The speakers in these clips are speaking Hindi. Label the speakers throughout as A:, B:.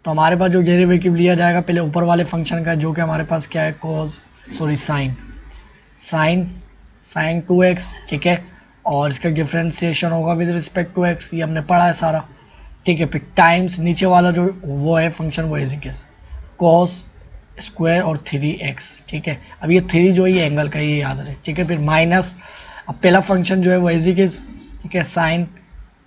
A: तो हमारे पास जो डेरिवेटिव लिया जाएगा पहले ऊपर वाले फंक्शन का, जो कि हमारे पास क्या है, साइन 2x, ठीक है, और इसका डिफरेंशिएशन होगा विद रिस्पेक्ट टू x, ये हमने पढ़ा है सारा, ठीक है। फिर टाइम्स नीचे वाला जो वो है फंक्शन, वो है कॉस स्क्वायर और 3x, ठीक है। अब ये 3 जो है ये एंगल का, ये याद रहे, ठीक है। फिर माइनस, अब पहला फंक्शन जो है वो एजिकेस, ठीक है, साइन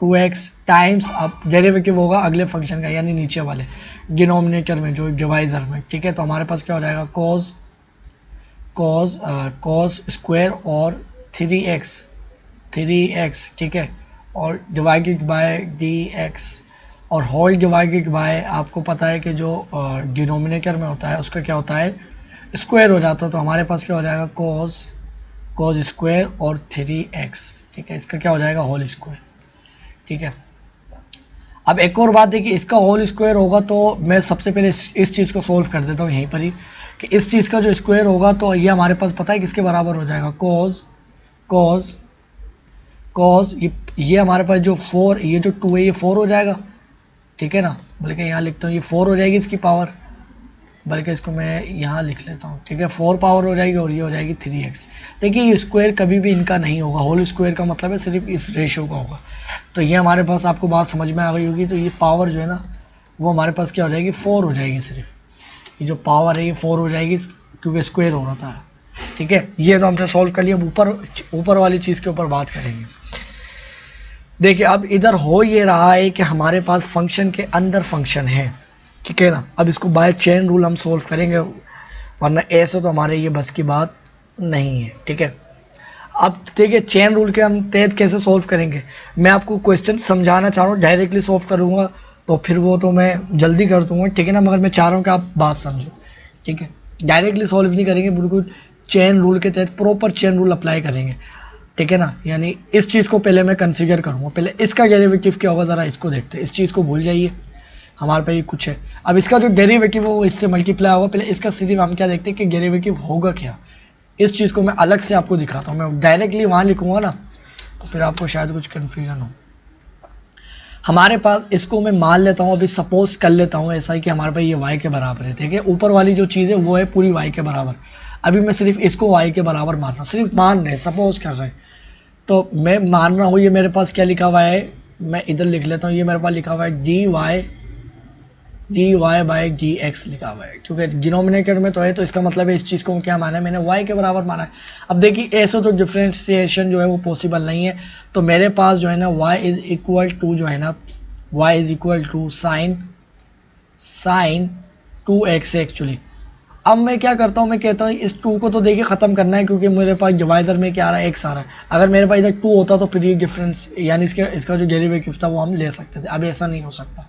A: 2x टाइम्स, अब डेरिवेटिव होगा अगले फंक्शन का यानी नीचे वाले डिनोमिनेटर में, जो डिवाइजर में, ठीक है। तो हमारे पास क्या हो जाएगा, कॉस स्क्वायर और 3x, ठीक है, और डिवाइडेड बाय dx, और होल डिवाइडेड बाय, आपको पता है कि जो डिनोमिनेटर में होता है उसका क्या होता है, स्क्वायर हो जाता है। तो हमारे पास क्या हो जाएगा, कॉस स्क्वायर और 3x, ठीक है, इसका क्या हो जाएगा, होल स्क्वायर, ठीक है। अब एक और बात है कि इसका होल स्क्वायर होगा, तो मैं सबसे पहले इस चीज़ को सोल्व कर देता हूँ यहीं पर ही, कि इस चीज़ का जो स्क्वायर होगा तो ये हमारे पास पता है किसके बराबर हो जाएगा, कॉस ये हमारे पास जो 4, ये जो 2 है ये 4 हो जाएगा, ठीक है ना, बल्कि यहाँ लिखता हूँ ये 4 हो जाएगी इसकी पावर, बल्कि इसको मैं यहाँ लिख लेता हूँ, ठीक है, 4 पावर हो जाएगी और ये हो जाएगी 3x। देखिए ये स्क्वायर कभी भी इनका नहीं होगा, होल स्क्वायर का मतलब है सिर्फ इस रेशियो का होगा। तो ये हमारे पास, आपको बात समझ में आ गई होगी। तो ये पावर जो है ना वो हमारे पास क्या हो जाएगी, 4 हो जाएगी, सिर्फ ये जो पावर है ये 4 हो जाएगी, क्योंकि स्क्वायर हो रहा था, ठीक है। ये तो हमने सॉल्व कर लिया। ऊपर वाली चीज़ के ऊपर बात करेंगे। देखिए अब इधर हो ये रहा है कि हमारे पास फंक्शन के अंदर फंक्शन है, ठीक है ना। अब इसको बाय चेन रूल हम सोल्व करेंगे, वरना ऐसे तो हमारे ये बस की बात नहीं है, ठीक है। अब देखिए चेन रूल के हम तहत कैसे सोल्व करेंगे। मैं आपको क्वेश्चन समझाना चाह रहा हूँ, डायरेक्टली सोल्व करूँगा तो फिर वो तो मैं जल्दी कर दूँगा, ठीक है ना, मगर मैं चाह रहा हूँ कि आप बात समझो, ठीक है। डायरेक्टली सोल्व नहीं करेंगे, बिल्कुल चेन रूल के तहत प्रॉपर चेन रूल अप्लाई करेंगे, ठीक है ना। यानी इस चीज़ को पहले मैं कंसीडर करूँगा, पहले इसका डेरिवेटिव क्या होगा ज़रा इसको देखते हैं। इस चीज़ को भूल जाइए, हमारे पास ये कुछ है। अब इसका जो डेरिवेटिव है वो इससे मल्टीप्लाई होगा, पहले इसका सिर्फ हम क्या देखते हैं कि डेरिवेटिव होगा क्या। इस चीज़ को मैं अलग से आपको दिखाता हूँ। मैं डायरेक्टली वहाँ लिखूँगा ना तो फिर आपको शायद कुछ कन्फ्यूजन हो। हमारे पास, इसको मैं मान लेता हूँ, अभी सपोज कर लेता हूँ ऐसा ही कि हमारे पास ये y के बराबर है, ठीक है। ऊपर वाली जो चीज़ है वो है पूरी y के बराबर। अभी मैं सिर्फ इसको y के बराबर मान रहा हूँ, सिर्फ मान रहे, सपोज कर रहे हैं। तो मैं मान रहा हूँ, ये मेरे पास क्या लिखा हुआ है, मैं इधर लिख लेता हूँ, ये मेरे पास लिखा हुआ है dy बाई डी एक्स लिखा हुआ है, क्योंकि डिनोमिनेटर में तो है, तो इसका मतलब है इस चीज़ को क्या माना है, मैंने y के बराबर माना है। अब देखिए ऐसे तो डिफ्रेंशिएशन जो है वो पॉसिबल नहीं है, तो मेरे पास जो है ना y इज इक्वल टू जो है ना, y is equal to sine 2x actually. अब मैं क्या करता हूँ, मैं कहता हूँ इस 2 को तो देखिए ख़त्म करना है, क्योंकि मेरे पास डिवाइजर में क्या आ रहा है, x आ रहा है। अगर मेरे पास इधर 2 होता तो फिर ये डिफरेंस यानी इसका जो डेरिवेटिव था वो हम ले सकते थे। अब ऐसा नहीं हो सकता।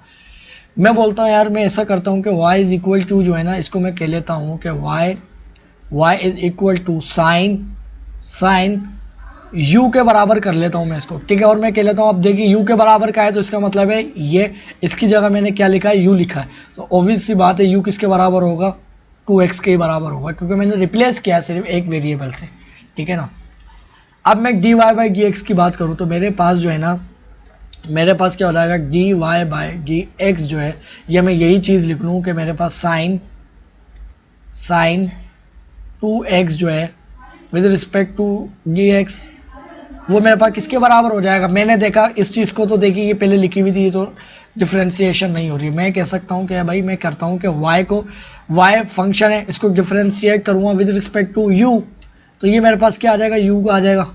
A: मैं बोलता हूँ यार, मैं ऐसा करता हूँ कि y इज इक्वल टू जो है ना, इसको मैं कह लेता हूँ कि y is equal to sine u के बराबर कर लेता हूँ मैं इसको, ठीक है। और मैं कह लेता हूँ, अब देखिए u के बराबर का है तो इसका मतलब है ये, इसकी जगह मैंने क्या लिखा है, u लिखा है। तो ऑब्वियस सी बात है u किसके बराबर होगा, 2x के बराबर होगा, क्योंकि मैंने रिप्लेस किया है सिर्फ एक वेरिएबल से, ठीक है ना। अब मैं dy बाई डी एक्स की बात करूँ तो मेरे पास जो है ना, मेरे पास क्या हो जाएगा, dy बाई डी एक्स जो है, ये मैं यही चीज़ लिख लूँ कि मेरे पास साइन 2x जो है विद रिस्पेक्ट टू dx, वो मेरे पास किसके बराबर हो जाएगा। मैंने देखा इस चीज़ को, तो देखिए ये पहले लिखी हुई थी, ये तो डिफ्रेंशिएशन नहीं हो रही है। मैं कह सकता हूँ कि भाई मैं करता हूँ कि y फंक्शन है, इसको डिफ्रेंशिएट करूँगा विद रिस्पेक्ट टू u, तो ये मेरे पास क्या आ जाएगा, u आ जाएगा,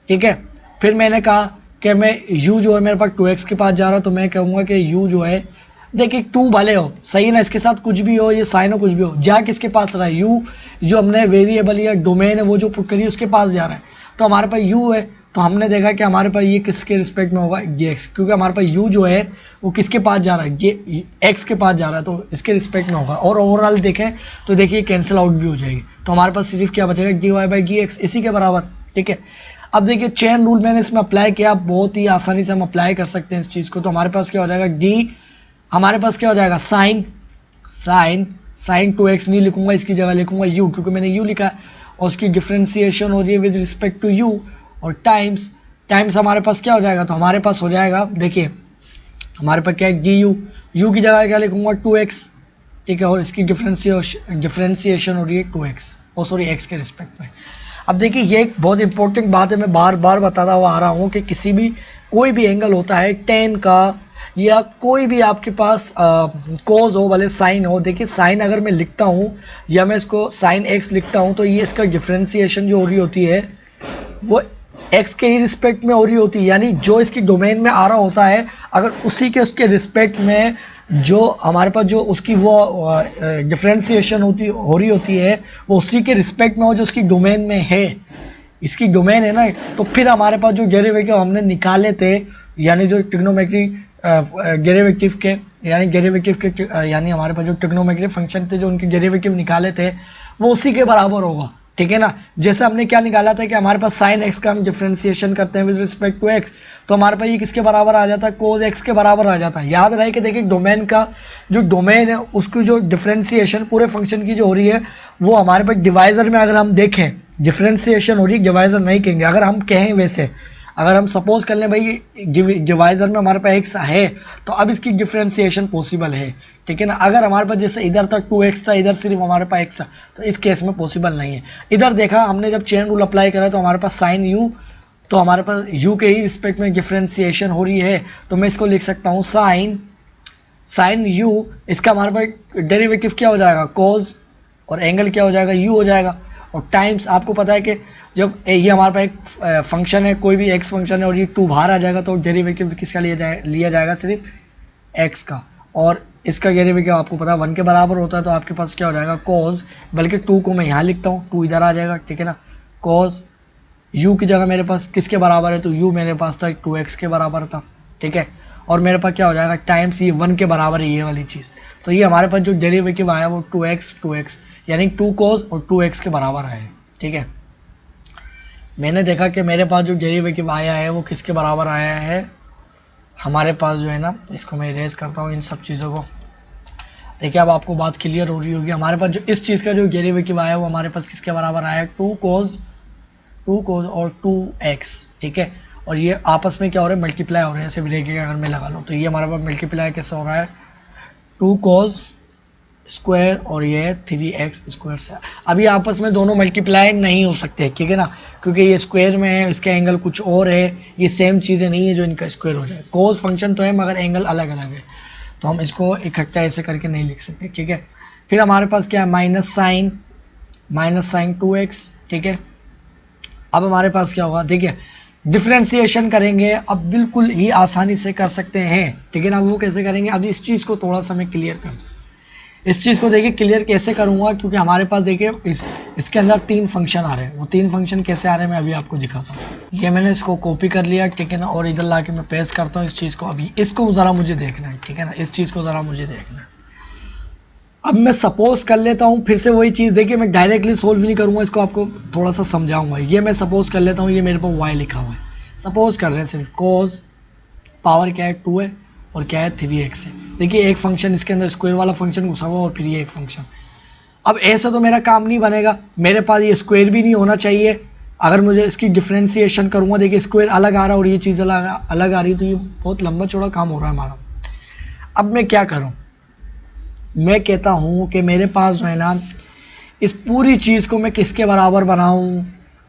A: ठीक है। फिर मैंने कहा कि मैं u जो है मेरे पास 2x के पास जा रहा है, तो मैं कहूँगा कि u जो है, देखिए 2 भले हो सही ना, इसके साथ कुछ भी हो, ये साइन हो कुछ भी हो, जा किसके पास रहा है, u जो हमने वेरिएबल या डोमेन है वो जो पुट करी उसके पास जा रहा है। तो हमारे पास u है, तो हमने देखा कि हमारे पास ये किसके रिस्पेक्ट में होगा, ये x, क्योंकि हमारे पास u जो है वो किसके पास जा रहा है, ये x के पास जा रहा है, तो इसके रिस्पेक्ट में होगा। और ओवरऑल देखें तो देखिए कैंसिल आउट भी हो जाएगी, तो हमारे पास सिर्फ क्या बचेगा, dy बाई डी एक्स, इसी के बराबर, ठीक है। अब देखिए चेन रूल मैंने इसमें अप्लाई किया, बहुत ही आसानी से हम अप्लाई कर सकते हैं इस चीज़ को। तो हमारे पास क्या हो जाएगा, हमारे पास क्या हो जाएगा, साइन 2x नहीं लिखूंगा, इसकी जगह लिखूंगा u, क्योंकि मैंने u लिखा है, और उसकी डिफ्रेंशिएशन हो रही है विद रिस्पेक्ट टू u, और टाइम्स हमारे पास क्या हो जाएगा, तो हमारे पास हो जाएगा, देखिए हमारे पास क्या है, u की जगह क्या लिखूंगा 2x, ठीक है, और इसकी डिफरेंशिएशन हो रही है 2x, ओ सॉरी x के रिस्पेक्ट में। अब देखिए ये एक बहुत इंपॉर्टेंट बात है, मैं बार बार बताता हुआ आ रहा हूँ कि किसी भी कोई भी एंगल होता है tan का या कोई भी आपके पास कोज हो भले साइन हो, देखिए साइन अगर मैं लिखता हूँ या मैं इसको साइन x लिखता हूँ तो ये इसका डिफरेंशिएशन जो हो रही होती है वो x के ही रिस्पेक्ट में हो रही होती है, यानी जो इसकी डोमेन में आ रहा होता है अगर उसी के उसके रिस्पेक्ट में जो हमारे पास जो उसकी वो डिफरेंशिएशन हो रही होती है वो उसी के रिस्पेक्ट में हो जो उसकी डोमेन में है, इसकी डोमेन है ना, तो फिर हमारे पास जो डेरिवेटिव हमने निकाले थे यानी जो ट्रिग्नोमेट्री डेरिवेटिव के यानी हमारे पास जो ट्रिग्नोमेट्री फंक्शन थे जो उनके डेरिवेटिव निकाले थे वो उसी के बराबर होगा, ठीक है ना। जैसे हमने क्या निकाला था कि हमारे पास साइन एक्स का हम डिफरेंशिएशन करते हैं विद रिस्पेक्ट टू एक्स, तो हमारे पास ये किसके बराबर आ जाता है, कोज एक्स के बराबर आ जाता है। याद रहे कि देखिए डोमेन का जो डोमेन है उसकी जो डिफरेंशिएशन पूरे फंक्शन की जो हो रही है वो हमारे पास डिवाइजर में अगर हम देखें डिफरेंशिएशन हो रही है, डिवाइजर नहीं कहेंगे, अगर हम कहें वैसे अगर हम सपोज कर लें भाई डिवाइजर में हमारे पास एक्स है तो अब इसकी डिफरेंशिएशन पॉसिबल है, ठीक है ना। अगर हमारे पास जैसे इधर तक 2x था इधर सिर्फ हमारे पास x था तो इस केस में पॉसिबल नहीं है। इधर देखा हमने जब चेन रूल अप्लाई करा तो हमारे पास साइन u, तो हमारे पास u के ही रिस्पेक्ट में डिफरेंशिएशन हो रही है तो मैं इसको लिख सकता हूँ साइन u, इसका हमारे पास डेरिवेटिव क्या हो जाएगा कोज और एंगल क्या हो जाएगा u हो जाएगा, और टाइम्स आपको पता है कि जब ये हमारे पास एक फंक्शन है कोई भी x फंक्शन है और ये 2 बाहर आ जाएगा तो डेरिवेटिव किसका लिया जाएगा सिर्फ x का, और इसका डेरिवेटिव आपको पता है 1 के बराबर होता है तो आपके पास क्या हो जाएगा कोज, बल्कि 2 को मैं यहाँ लिखता हूँ 2 इधर आ जाएगा, ठीक है ना। कोज u की जगह मेरे पास किसके बराबर है तो u मेरे पास था 2x के बराबर था, ठीक है, और मेरे पास क्या हो जाएगा टाइम्स ये 1 के बराबर है ये वाली चीज़, तो ये हमारे पास जो डेरिवेटिव आया वो 2x यानी 2 कोज और 2x के बराबर आया है, ठीक है। मैंने देखा कि मेरे पास जो डेरिवेटिव आया है वो किसके बराबर आया है, हमारे पास जो है ना, इसको मैं इरेज करता हूँ इन सब चीज़ों को। देखिए अब आपको बात क्लियर हो रही होगी, हमारे पास जो इस चीज़ का जो डेरिवेटिव आया है वो हमारे पास किसके बराबर आया है 2 कोज और 2x, ठीक है, और ये आपस में क्या हो रहा है मल्टीप्लाई हो रहे हैं, सिर्फ देखिए अगर मैं लगा लूँ तो ये हमारे पास मल्टीप्लाई कैसे हो रहा है 2 कोज स्क्वायर और ये 3x स्क्वायर से। अभी आपस में दोनों मल्टीप्लाई नहीं हो सकते, ठीक है ना, क्योंकि ये स्क्वायर में है इसका एंगल कुछ और है, ये सेम चीज़ें नहीं है जो इनका स्क्वायर हो जाए, कोज फंक्शन तो है मगर एंगल अलग अलग है तो हम इसको इकट्ठा ऐसे करके नहीं लिख सकते, ठीक है। फिर हमारे पास क्या है माइनस साइन 2x, ठीक है। अब हमारे पास क्या होगा देखिए डिफ्रेंशिएशन करेंगे अब बिल्कुल ही आसानी से कर सकते हैं, ठीक है ना। वो कैसे करेंगे अब इस चीज़ को थोड़ा सा मैं क्लियर कर दूँ, इस चीज़ को देखिए क्लियर कैसे करूँगा, क्योंकि हमारे पास देखिए इसके अंदर 3 फंक्शन आ रहे हैं, वो 3 फंक्शन कैसे आ रहे हैं मैं अभी आपको दिखाता हूँ। ये मैंने इसको कॉपी कर लिया, ठीक है ना, और इधर ला के मैं पेस्ट करता हूँ इस चीज़ को, अभी इसको ज़रा मुझे देखना है, ठीक है ना, इस चीज़ को ज़रा मुझे देखना है। अब मैं सपोज कर लेता हूँ फिर से वही चीज़, देखिए मैं डायरेक्टली सोल्व नहीं करूँगा इसको, आपको थोड़ा सा समझाऊंगा। ये मैं सपोज कर लेता हूँ ये मेरे पास y लिखा हुआ है, सपोज कर रहे हैं सिर्फ कोज पावर क्या है 2 है और क्या है 3x है। देखिए एक फंक्शन इसके अंदर स्क्वायर वाला फंक्शन घुसा हुआ और फिर ये एक फंक्शन। अब ऐसा तो मेरा काम नहीं बनेगा, मेरे पास ये स्क्वायर भी नहीं होना चाहिए अगर मुझे इसकी डिफरेंशिएशन करूँगा। देखिए स्क्वायर अलग आ रहा है और ये चीज़ अलग आ रही है तो ये बहुत लंबा चौड़ा काम हो रहा है हमारा। अब मैं क्या करूँ, मैं कहता हूँ कि मेरे पास जो है ना इस पूरी चीज़ को मैं किसके बराबर बनाऊँ,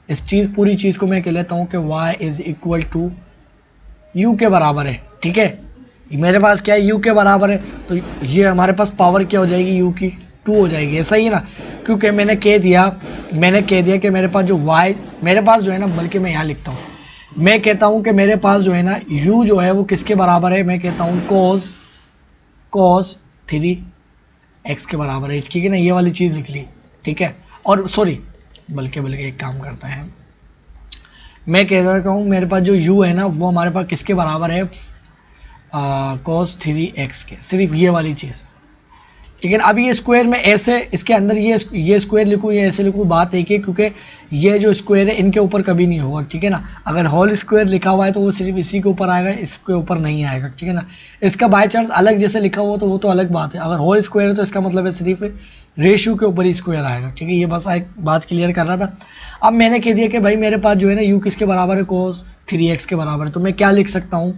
A: इस पूरी चीज़ को मैं कह लेता हूँ कि y is equal to u के बराबर है, ठीक है। मेरे पास क्या है u के बराबर है तो ये हमारे पास पावर क्या हो जाएगी u की 2 हो जाएगी, ऐसा ही है ना, क्योंकि मैंने कह दिया कि मेरे पास जो y मेरे पास जो है ना, बल्कि मैं यहाँ लिखता हूँ, मैं कहता हूँ कि मेरे पास जो है ना u जो है वो किसके बराबर है, मैं कहता हूँ cos 3x के बराबर है, ठीक है ना, ये वाली चीज़ लिख ली, ठीक है। और सॉरी बल्कि एक काम करता है, मैं कह रहा हूँ मेरे पास जो u है ना वो हमारे पास किसके बराबर है cos 3x के, सिर्फ ये वाली चीज़, ठीक है ना। अब ये स्क्वायर में ऐसे इसके अंदर ये स्क्वायर लिखूँ या ऐसे लिखूँ बात एक है, क्योंकि ये जो स्क्वायर है इनके ऊपर कभी नहीं होगा, ठीक है ना। अगर होल स्क्वायर लिखा हुआ है तो वो सिर्फ इसी के ऊपर आएगा, इसके ऊपर नहीं आएगा, ठीक है ना। इसका बाय चांस अलग जैसे लिखा हुआ तो वो तो अलग बात है, अगर होल स्क्वायर है तो इसका मतलब है सिर्फ रेशियो के ऊपर ही स्क्वायर आएगा, ठीक है। ये बस एक बात क्लियर कर रहा था। अब मैंने कह दिया कि भाई मेरे पास जो है ना u किसके बराबर है cos 3x के बराबर है, तो मैं क्या लिख सकता हूँ,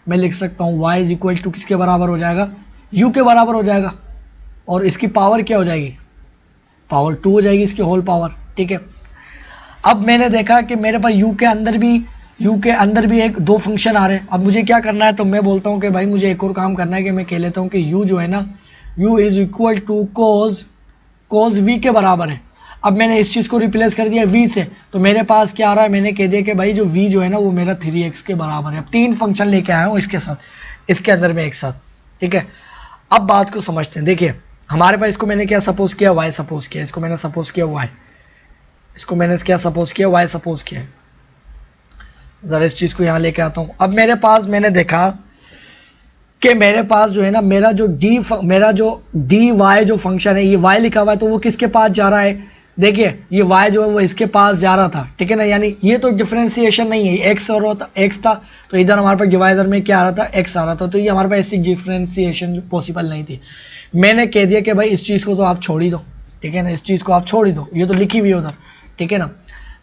A: मैं लिख सकता हूँ y इज इक्वल टू किसके बराबर हो जाएगा, u के बराबर हो जाएगा, और इसकी पावर क्या हो जाएगी, पावर 2 हो जाएगी इसकी होल पावर। ठीक है, अब मैंने देखा कि मेरे पास u के अंदर भी एक दो फंक्शन आ रहे हैं। अब मुझे क्या करना है, तो मैं बोलता हूँ कि भाई मुझे एक और काम करना है कि मैं कह लेता हूँ कि u जो है ना, u is equal to cos v के बराबर है। अब मैंने इस चीज़ को रिप्लेस कर दिया v से, तो मेरे पास क्या आ रहा है, मैंने कह दिया कि भाई जो v जो है ना वो मेरा 3x के बराबर है। अब तीन फंक्शन लेके आया हूँ इसके साथ, इसके अंदर में एक साथ। ठीक है, अब बात को समझते हैं। देखिए हमारे पास इसको मैंने क्या सपोज किया, y सपोज किया, इसको मैंने सपोज किया y, इसको मैंने क्या सपोज किया, y सपोज किया। ज़रा इस चीज़ को यहाँ लेके आता हूँ। अब मेरे पास मैंने देखा कि मेरे पास जो है ना मेरा जो dy जो फंक्शन है, ये y लिखा हुआ है, तो वो किसके पास जा रहा है, देखिए ये y जो है वो इसके पास जा रहा था। ठीक है ना, यानी ये तो डिफरेंशिएशन नहीं है, x और x था, तो इधर हमारे पास डिवाइजर में क्या आ रहा था, x आ रहा था, तो ये हमारे पास ऐसी डिफरेंशिएशन पॉसिबल नहीं थी। मैंने कह दिया कि भाई इस चीज़ को तो आप छोड़ ही दो। ठीक है ना, इस चीज़ को आप छोड़ ही दो, ये तो लिखी हुई है उधर। ठीक है ना,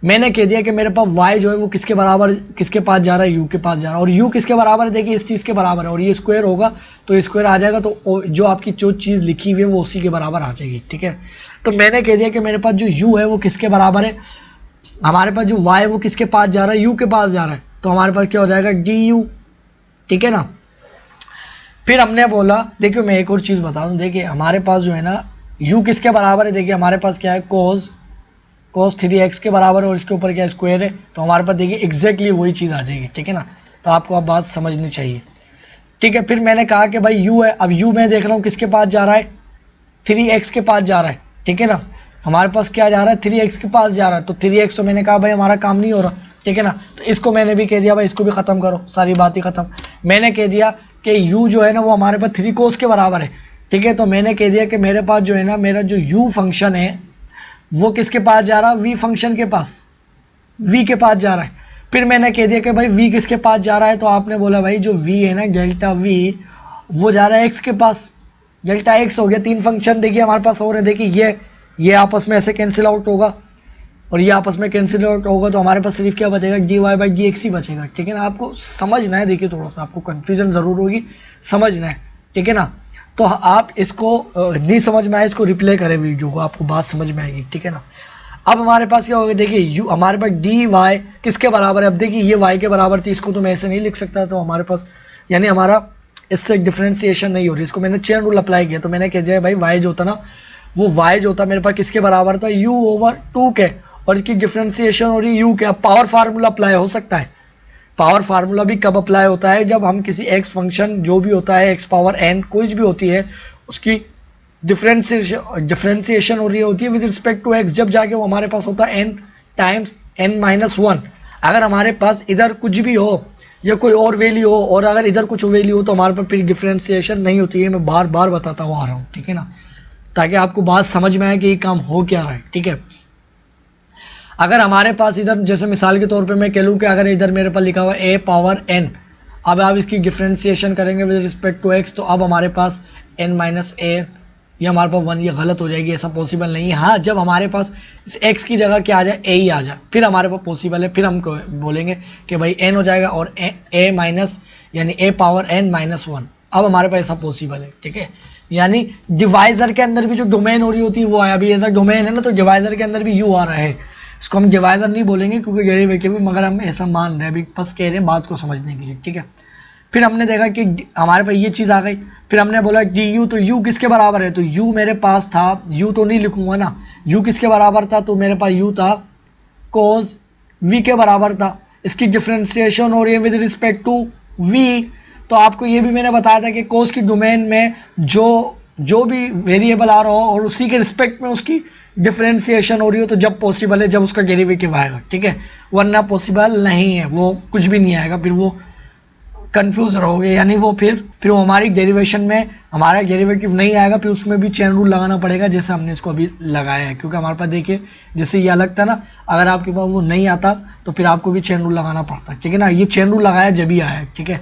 A: मैंने कह दिया कि मेरे पास y जो है वो किसके बराबर, किसके पास जा रहा है, u के पास जा रहा है, और u किसके बराबर है, देखिए इस चीज़ के बराबर है, और ये स्क्वायर होगा तो स्क्वायर आ जाएगा, तो जो आपकी जो चीज़ लिखी हुई है वो उसी के बराबर आ जाएगी। ठीक है, तो मैंने कह दिया कि मेरे पास जो u है वो किसके बराबर है, हमारे पास जो y है वो किसके पास जा रहा है, u के पास जा रहा है, तो हमारे पास क्या हो जाएगा, du। ठीक है ना, फिर हमने बोला, देखिए मैं एक और चीज़ बता दूँ, देखिए हमारे पास जो है ना u किसके बराबर है, देखिए हमारे पास क्या है, cos 3x के बराबर है, और इसके ऊपर क्या स्क्वायर है, तो हमारे पास देखिए एग्जैक्टली वही चीज़ आ जाएगी। ठीक है ना, तो आपको अब बात समझनी चाहिए। ठीक है, फिर मैंने कहा कि भाई u है, अब u मैं देख रहा हूँ किसके पास जा रहा है, 3x के पास जा रहा है। ठीक है ना, हमारे पास क्या जा रहा है, 3x के पास जा रहा है, तो 3x तो मैंने कहा भाई हमारा काम नहीं हो रहा। ठीक है ना, तो इसको मैंने भी कह दिया भाई इसको भी ख़त्म करो, सारी बात ही ख़त्म। मैंने कह दिया कि u जो है ना वो हमारे पास 3 cos के बराबर है। ठीक है, तो मैंने कह दिया कि मेरे पास जो है ना मेरा जो u फंक्शन है वो किसके पास जा रहा है, v फंक्शन के पास, v के पास जा रहा है। फिर मैंने कह दिया कि भाई v किसके पास जा रहा है, तो आपने बोला भाई जो v है ना, डेल्टा v वो जा रहा है x के पास, डेल्टा x हो गया। तीन फंक्शन देखिए हमारे पास हो रहे हैं, देखिए ये आपस में ऐसे कैंसिल आउट होगा, और ये आपस में कैंसिल आउट होगा, तो हमारे पास सिर्फ क्या बचेगा, dy/dx ही बचेगा। ठीक है ना, आपको समझना है, देखिए थोड़ा सा आपको कन्फ्यूजन ज़रूर होगी, समझना है। ठीक है ना, तो आप इसको नहीं समझ में आए, इसको रिप्ले करें वीडियो को, आपको बात समझ में आएगी। ठीक है ना, अब हमारे पास क्या होगा, देखिए हमारे पास dy किसके बराबर है, अब देखिए ये y के बराबर थी, इसको तो मैं ऐसे नहीं लिख सकता, तो हमारे पास यानी हमारा इससे डिफ्रेंसिएशन नहीं हो रही, इसको मैंने चेन रूल अप्लाई किया, तो मैंने कह दिया भाई y जो था ना वो y जो था मेरे पास किसके बराबर था, u/2 के, और इसकी डिफ्रेंसिएशन हो रही u के। अब पावर फार्मूला अप्लाई हो सकता है, पावर फार्मूला भी कब अप्लाई होता है, जब हम किसी x फंक्शन जो भी होता है x पावर n कोई भी होती है उसकी डिफ्रेंसिएशन हो रही होती है विद रिस्पेक्ट टू x, जब जाके वो हमारे पास होता है n टाइम्स n-1। अगर हमारे पास इधर कुछ भी हो या कोई और वैल्यू हो, और अगर इधर कुछ वैल्यू हो, तो हमारे पास फिर डिफ्रेंसिएशन नहीं होती है। मैं बार बार बताता हुआ आ रहा हूँ। ठीक है ना, ताकि आपको बात समझ में आए कि ये काम हो क्या रहा है। ठीक है, अगर हमारे पास इधर जैसे मिसाल के तौर पे मैं कह लूँ कि अगर इधर मेरे पास लिखा हुआ है a पावर n, अब आप इसकी डिफ्रेंसिएशन करेंगे विद रिस्पेक्ट टू x, तो अब हमारे पास n-a, ये हमारे पास 1, ये गलत हो जाएगी, ऐसा पॉसिबल नहीं है। हाँ, जब हमारे पास इस x की जगह क्या आ जाए, a ही आ जाए, फिर हमारे पास पॉसिबल है, फिर हम बोलेंगे कि भाई n हो जाएगा और a माइनस यानी a पावर n-1, अब हमारे पास ऐसा पॉसिबल है। ठीक है, यानी डिवाइजर के अंदर भी जो डोमेन हो रही होती है वो आया, अभी ऐसा डोमेन है ना, तो डिवाइजर के अंदर भी u आ रहा है, इसको हम डिवाइजर नहीं बोलेंगे क्योंकि डेरिवेटिव में, मगर हम ऐसा मान रहे हैं, अभी बस कह रहे हैं बात को समझने के लिए। ठीक है, फिर हमने देखा कि हमारे पास ये चीज़ आ गई, फिर हमने बोला du, तो u किसके बराबर है, तो u मेरे पास था, u तो नहीं लिखूंगा ना, u किसके बराबर था, तो मेरे पास u था cos v के बराबर था, इसकी डिफ्रेंसिएशन हो रही है विद रिस्पेक्ट टू v। तो आपको ये भी मैंने बताया था कि cos की डोमेन में जो भी वेरिएबल आ रहा हो और उसी के रिस्पेक्ट में उसकी डिफ्रेंसिएशन हो रही हो, तो जब पॉसिबल है जब उसका डेरिवेटिव आएगा। ठीक है, वरना पॉसिबल नहीं है, वो कुछ भी नहीं आएगा, फिर वो कंफ्यूज रहोगे, यानी वो फिर वो हमारी डेरिवेशन में हमारा डेरिवेटिव नहीं आएगा, फिर उसमें भी चेन रूल लगाना पड़ेगा, जैसे हमने इसको अभी लगाया है। क्योंकि हमारे पास देखिए जैसे ये अलग था ना, अगर आपके पास वो नहीं आता तो फिर आपको भी चेन रूल लगाना पड़ता है। ठीक है ना, ये चेन रूल लगाया जब ही आया है। ठीक है,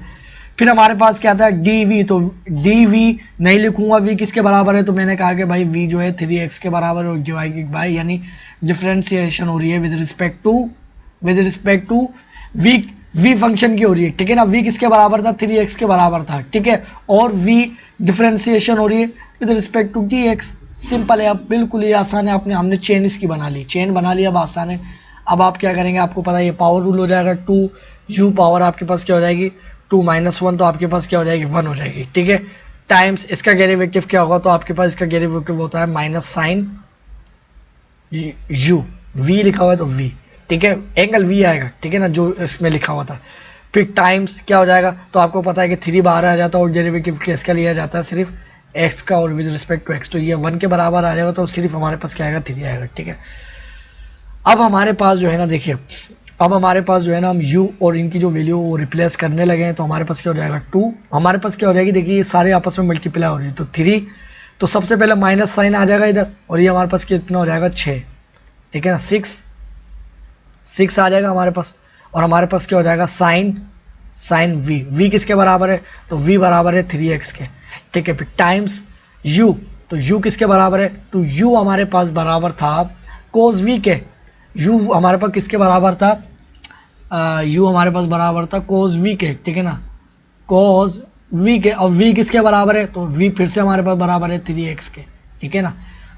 A: फिर हमारे पास क्या था dv, तो dv नहीं लिखूंगा, v किसके बराबर है, तो मैंने कहा कि भाई v जो है 3x के बराबर और डिवाइडेड यानी डिफ्रेंसिएशन हो रही है with respect to v v function की हो रही है, ठीक है ना। v किसके बराबर था, 3x के बराबर था, ठीक है। और v डिफरेंशिएशन हो रही है with respect to dx। Simple है, अब बिल्कुल ही आसान है। हमने चेन इसकी बना ली, चेन बना ली, अब आसान है। अब आप क्या करेंगे, आपको पता है ये पावर रूल हो जाएगा, 2u पावर आपके पास क्या हो जाएगी 2 - 1, तो आपके पास क्या हो जाएगी 1 हो जाएगी, ठीक है। टाइम्स इसका डेरिवेटिव क्या होगा, तो आपके पास इसका डेरिवेटिव होता है माइनस साइन u, v लिखा हुआ है तो v, ठीक है, एंगल v आएगा, ठीक है ना, जो इसमें लिखा हुआ था। फिर टाइम्स क्या हो जाएगा, तो आपको पता है कि 3 बाहर आ जाता है और डेरिवेटिव किसका लिया जाता है, सिर्फ x का, और विद रिस्पेक्ट टू x, तो ये 1 के बराबर आ जाएगा, तो सिर्फ हमारे पास क्या आएगा 3 आएगा, ठीक है। अब हमारे पास जो है ना, देखिए अब हमारे पास जो है ना, हम u और इनकी जो वैल्यू वो रिप्लेस करने लगे हैं, तो हमारे पास क्या हो जाएगा 2, हमारे पास क्या हो जाएगी, देखिए ये सारे आपस में मल्टीप्लाई हो रही है, तो 3, तो सबसे पहले माइनस साइन आ जाएगा इधर, और ये हमारे पास कितना हो जाएगा 6, ठीक है ना, 6 आ जाएगा हमारे पास। और हमारे पास क्या हो जाएगा साइन v किसके बराबर है, तो v बराबर है 3x के, ठीक है। फिर टाइम्स u, तो u किसके बराबर है, तो u हमारे पास बराबर था cos v के, u हमारे पास किसके बराबर था, u हमारे पास बराबर था cos v के, ठीक है ना, cos v के। और v किसके बराबर है, तो v फिर से हमारे पास बराबर है 3x के, ठीक है ना।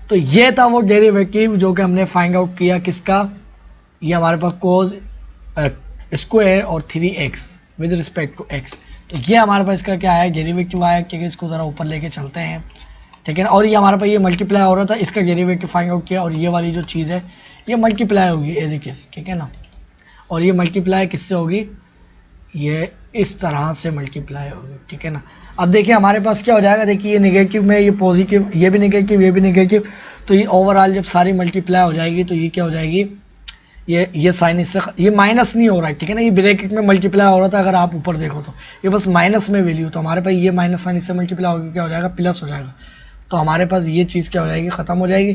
A: तो ये था वो डेरिवेटिव जो कि हमने फाइंड आउट किया किसका, ये हमारे पास cos स्क्वायर और 3x with respect to x, तो ये हमारे पास इसका क्या है डेरिवेटिव आया, क्योंकि इसको ज़रा ऊपर लेके चलते हैं, ठीक है ना। और ये हमारे पास ये मल्टीप्लाई हो रहा था, इसका डेरिवेटिव फाइंड आउट किया, और ये वाली जो चीज़ है ये मल्टीप्लाई होगी एज इट इज, ठीक है ना। और ये मल्टीप्लाई किससे होगी, ये इस तरह से मल्टीप्लाई होगी, ठीक है ना। अब देखिए हमारे पास क्या हो जाएगा, देखिए ये नेगेटिव में ये पॉजिटिव, ये भी नेगेटिव, ये भी नेगेटिव, तो ये ओवरऑल जब सारी मल्टीप्लाई हो जाएगी तो ये क्या हो जाएगी, ये साइन इससे ये माइनस नहीं हो रहा है, ठीक है ना, ये ब्रैकेट में मल्टीप्लाई हो रहा था, अगर आप ऊपर देखो तो ये बस माइनस में वैल्यू, तो हमारे पास ये माइनस साइन इससे मल्टीप्लाई होगी, क्या हो जाएगा प्लस हो जाएगा, तो हमारे पास ये चीज़ क्या हो जाएगी ख़त्म हो जाएगी,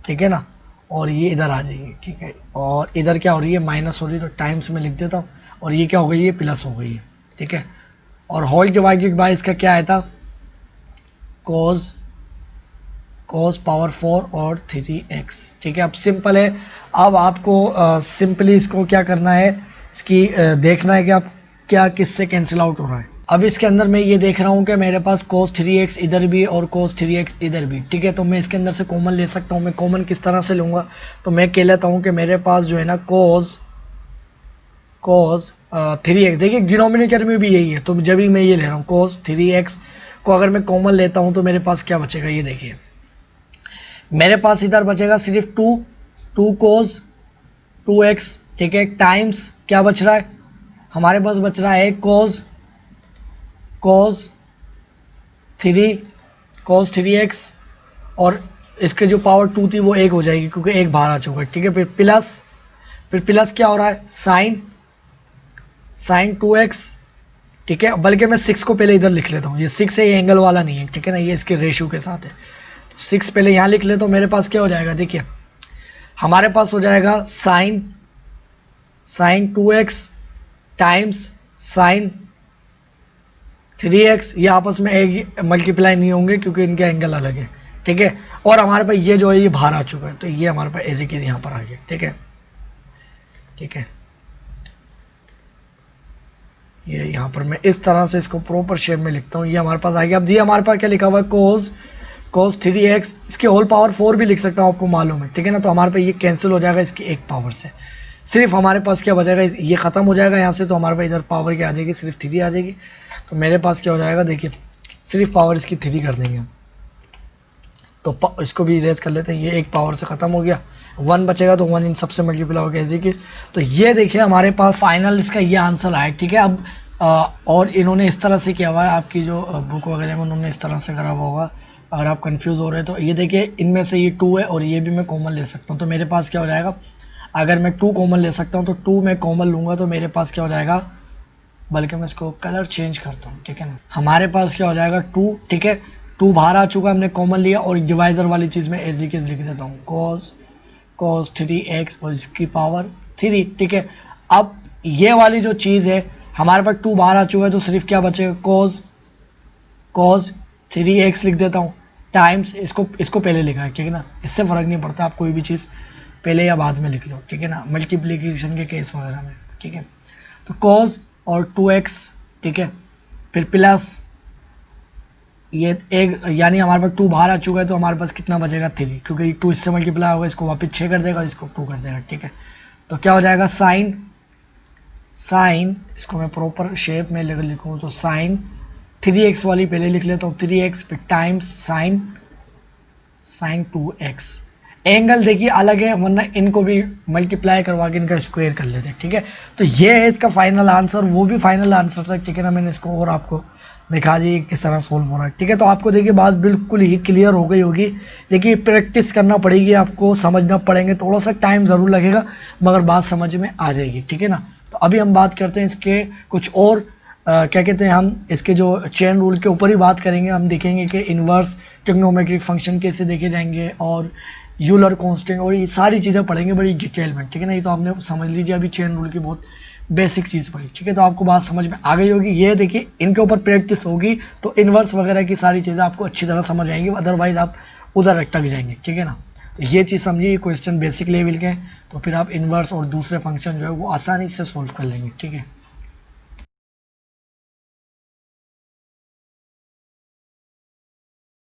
A: ठीक है ना। और ये इधर आ जाएगी, ठीक है, और इधर क्या हो रही है माइनस हो रही है, तो टाइम्स में लिख देता हूँ, और ये क्या हो गई है प्लस हो गई है, ठीक है। और होल डिवाइडेड बाय इसका क्या आया था cos पावर 4 और 3x, ठीक है। अब सिंपल है, अब आपको सिंपली इसको क्या करना है, इसकी देखना है कि आप क्या किससे कैंसिल आउट हो रहा है। अब इसके अंदर मैं ये देख रहा हूँ कि मेरे पास cos 3x इधर भी और cos 3x इधर भी, ठीक है, तो मैं इसके अंदर से कॉमन ले सकता हूँ। मैं कॉमन किस तरह से लूँगा, तो मैं कह लेता हूँ कि मेरे पास जो है ना cos 3x, देखिए डिनोमिनेटर में भी यही है, तो जब भी मैं ये ले रहा हूँ cos 3x को अगर मैं कॉमन लेता हूँ तो मेरे पास क्या बचेगा, ये देखिए मेरे पास इधर बचेगा सिर्फ 2 cos 2x, ठीक है, टाइम्स क्या बच रहा है, हमारे पास बच रहा है cos 3x, और इसके जो पावर 2 थी वो 1 हो जाएगी क्योंकि 1 बाहर आ चुका है, ठीक है। फिर प्लस क्या हो रहा है साइन 2x, ठीक है, बल्कि मैं 6 को पहले इधर लिख लेता हूँ, ये 6 है, ये एंगल वाला नहीं है, ठीक है ना, ये इसके रेशियो के साथ है, तो 6 पहले यहाँ लिख लेता हूँ। मेरे पास क्या हो जाएगा, देखिए हमारे पास हो जाएगा sign 2x times sign 3x, ये आपस में एक मल्टीप्लाई नहीं होंगे क्योंकि इनके एंगल अलग है, ठीक है। और हमारे पास ये जो है ये बाहर आ चुका है, तो ये हमारे पास ऐसी चीज़ यहाँ पर आ गया, ठीक है, ठीक है। ये यहाँ पर मैं इस तरह से इसको प्रॉपर शेप में लिखता हूँ, ये हमारे पास आ गया। अब ये हमारे पास क्या लिखा हुआ है cos 3x, इसके होल पावर 4 भी लिख सकता हूँ, आपको मालूम है, ठीक है ना। तो हमारे पास ये कैंसिल हो जाएगा इसकी एक पावर से, सिर्फ हमारे पास क्या बचेगा, ये ख़त्म हो जाएगा यहाँ से, तो हमारे पास इधर पावर क्या आ जाएगी, सिर्फ 3 आ जाएगी। तो मेरे पास क्या हो जाएगा, देखिए सिर्फ पावर इसकी 3 कर देंगे, तो इसको भी इरेज कर लेते हैं, ये एक पावर से ख़त्म हो गया, 1 बचेगा, तो 1 इन सबसे मल्टीप्लाई हो गया ऐसे कि। तो ये देखिए हमारे पास फाइनल इसका ये आंसर आया, ठीक है। अब और इन्होंने इस तरह से किया हुआ है, आपकी जो बुक वगैरह में उन्होंने इस तरह से करा हुआ होगा, अगर आप कंफ्यूज हो रहे हैं तो ये देखिए इनमें से ये 2 है और ये भी मैं कॉमन ले सकता हूँ, तो मेरे पास क्या हो जाएगा, अगर मैं 2 कॉमन ले सकता हूँ तो 2 मैं कॉमन लूँगा, तो मेरे पास क्या हो जाएगा, बल्कि मैं इसको कलर चेंज करता हूँ, ठीक है ना, हमारे पास क्या हो जाएगा 2, ठीक है, 2 बाहर आ चुका, हमने कॉमन लिया, और डिवाइजर वाली चीज़ में एज इट इज लिख देता हूँ cos 3x और इसकी पावर 3, ठीक है। अब ये वाली जो चीज़ है हमारे पास 2 बाहर आ चुका है, तो सिर्फ क्या बचेगा cos 3x लिख देता हूँ टाइम्स, इसको पहले लिखा है, ठीक है ना, इससे फ़र्क नहीं पड़ता, आप कोई भी चीज़ पहले या बाद में लिख लो, ठीक है ना, मल्टीप्लिकेशन के केस वगैरह में, ठीक है। तो कॉज और 2x, ठीक है, फिर प्लस ये एक, यानी हमारे पास 2 बाहर आ चुका है तो हमारे पास कितना बचेगा 3, क्योंकि 2 इससे मल्टीप्लाई होगा, इसको वापस 6 कर देगा, इसको 2 कर देगा, ठीक है। तो क्या हो जाएगा साइन इसको मैं प्रॉपर शेप में लिखूँ तो साइन 3x वाली पहले लिख लेता हूँ, 3x फिर टाइम्स साइन 2x। एंगल देखिए अलग है, वरना इनको भी मल्टीप्लाई करवा के इनका स्क्वायर कर लेते हैं, ठीक है। तो ये है इसका फाइनल आंसर, वो भी फाइनल आंसर था, ठीक है ना। मैंने इसको और आपको दिखा दी किस तरह सोल्व हो रहा है, ठीक है। तो आपको देखिए बात बिल्कुल ही क्लियर हो गई होगी। देखिए प्रैक्टिस करना पड़ेगी, आपको समझना पड़ेंगे, थोड़ा सा टाइम ज़रूर लगेगा मगर बात समझ में आ जाएगी, ठीक है ना। तो अभी हम बात करते हैं इसके कुछ और क्या कहते हैं, हम इसके जो चेन रूल के ऊपर ही बात करेंगे। हम देखेंगे कि इन्वर्स ट्रिग्नोमेट्रिक फंक्शन कैसे देखे जाएंगे और यूलर कांस्टेंट और ये सारी चीज़ें पढ़ेंगे बड़ी डिटेल में, ठीक है ना। ये तो आपने समझ लीजिए अभी चेन रूल की बहुत बेसिक चीज़ पढ़ी, ठीक है। तो आपको बात समझ में आ गई होगी। ये देखिए इनके ऊपर प्रैक्टिस होगी तो इन्वर्स वगैरह की सारी चीज़ें आपको अच्छी तरह समझ आएंगी, अदरवाइज आप उधर अटक जाएंगे, ठीक है ना। तो ये चीज़ समझिए, क्वेश्चन बेसिक लेवल के हैं, तो फिर आप इन्वर्स और दूसरे फंक्शन जो है वो आसानी से सोल्व कर लेंगे, ठीक है।